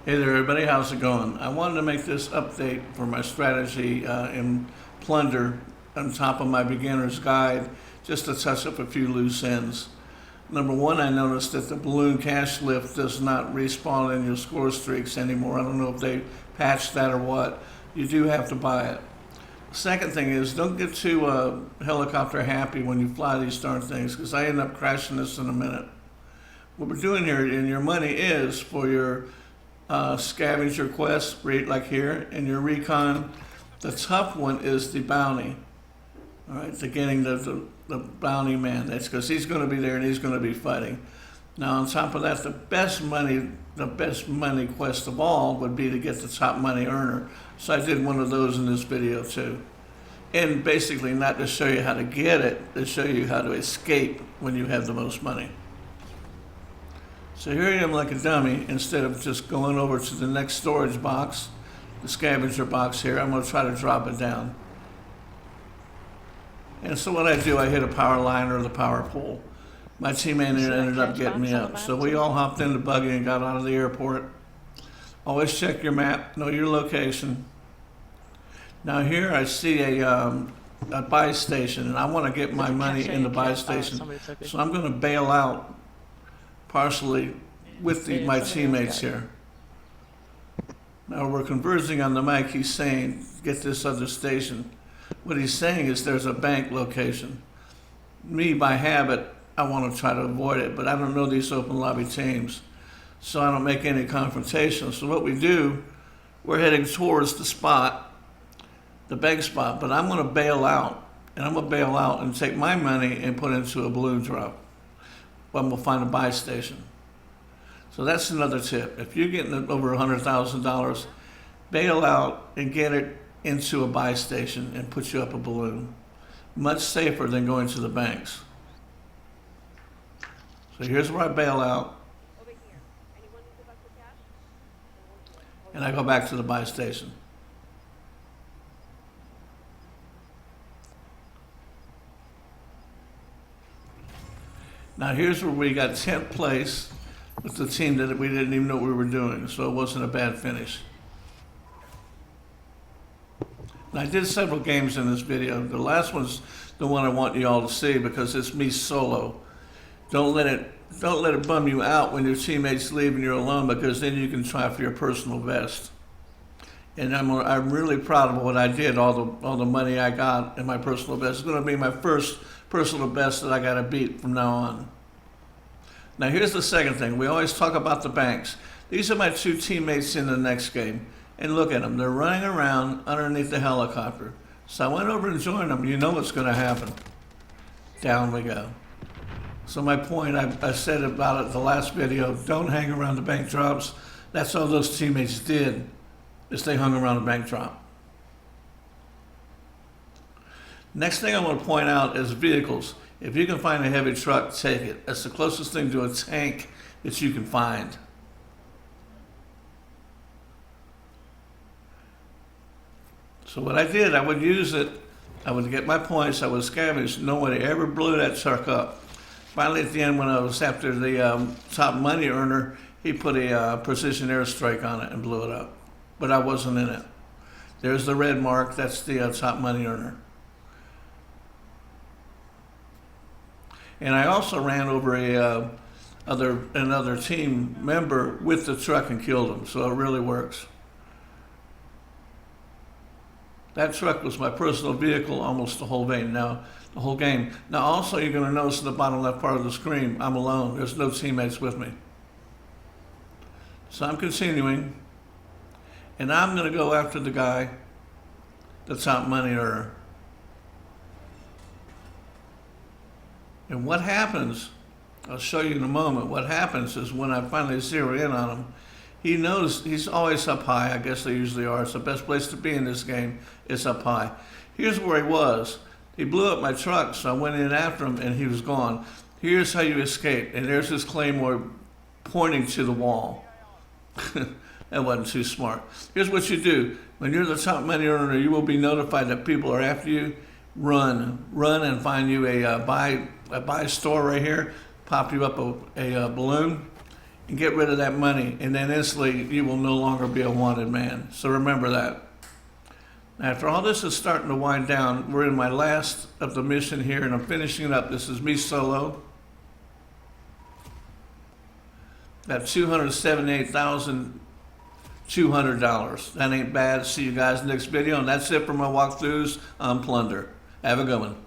Hey there, everybody. How's it going? I wanted to make this update for my strategy in Plunder on top of my beginner's guide, just to touch up a few loose ends. Number one, I noticed that the balloon cash lift does not respawn in your score streaks anymore. I don't know if they patched that or what. You do have to buy it. Second thing is, don't get too helicopter happy when you fly these darn things, because I end up crashing this in a minute. What we're doing here, and your money is for your scavenger quest, right, like here, and your recon. The tough one is the bounty. All right, the getting the bounty man. That's because he's going to be there and he's going to be fighting. Now, on top of that, the best money quest of all would be to get the top money earner. So I did one of those in this video too. And basically, not to show you how to get it, to show you how to escape when you have the most money. So here I am like a dummy. Instead of just going over to the next storage box, the scavenger box here, I'm going to try to drop it down. And so what I do, I hit a power line or the power pole. My teammate ended up getting me up. So we all hopped in the buggy and got out of the airport. Always check your map, know your location. Now here I see a buy station, and I want to get my money in the buy station. So I'm going to bail out partially with my teammates here. Now we're conversing on the mic. He's saying, get this other station. What he's saying is there's a bank location. Me, by habit, I want to try to avoid it, but I don't know these open lobby teams, so I don't make any confrontation. So what we do, we're heading towards the spot, the bank spot, but I'm going to bail out, and I'm going to bail out and take my money and put it into a balloon drop. Well, we'll find a buy station. So that's another tip. If you're getting over $100,000, bail out and get it into a buy station and put you up a balloon. Much safer than going to the banks. So here's where I bail out. And I go back to the buy station. Now here's where we got 10th place with the team that we didn't even know what we were doing, so it wasn't a bad finish. And I did several games in this video. The last one's the one I want you all to see because it's me solo. Don't let it bum you out when your teammates leave and you're alone, because then you can try for your personal best. And I'm really proud of what I did, all the money I got in my personal best. It's going to be my first personal best that I got to beat from now on. Now here's the second thing. We always talk about the banks. These are my two teammates in the next game. And look at them. They're running around underneath the helicopter. So I went over and joined them. You know what's going to happen. Down we go. So my point, I said about it the last video, don't hang around the bank drops. That's all those teammates did, is they hung around the bank drop. Next thing I want to point out is vehicles. If you can find a heavy truck, take it. That's the closest thing to a tank that you can find. So what I did, I would use it, I would get my points, I would scavenge. Nobody ever blew that truck up. Finally, at the end, when I was after the top money earner, he put a precision airstrike on it and blew it up. But I wasn't in it. There's the red mark, that's the top money earner. And I also ran over another team member with the truck and killed him, so it really works. That truck was my personal vehicle almost the whole game. Now, also you're going to notice in the bottom left part of the screen, I'm alone. There's no teammates with me. So I'm continuing, and I'm going to go after the guy, the top money earner. And what happens, I'll show you in a moment, what happens is when I finally zero in on him, he knows he's always up high. I guess they usually are. It's the best place to be in this game. It's up high. Here's where he was. He blew up my truck, so I went in after him, and he was gone. Here's how you escape. And there's his claymore pointing to the wall. That wasn't too smart. Here's what you do. When you're the top money earner, you will be notified that people are after you. Run and find you a buy store right here. Pop you up a balloon. and get rid of that money, and then instantly you will no longer be a wanted man. So remember that. After all this is starting to wind down, we're in my last of the mission here, and I'm finishing it up. This is me solo. Got $278,200. That ain't bad. See you guys next video, and that's it for my walkthroughs on Plunder. Have a good one.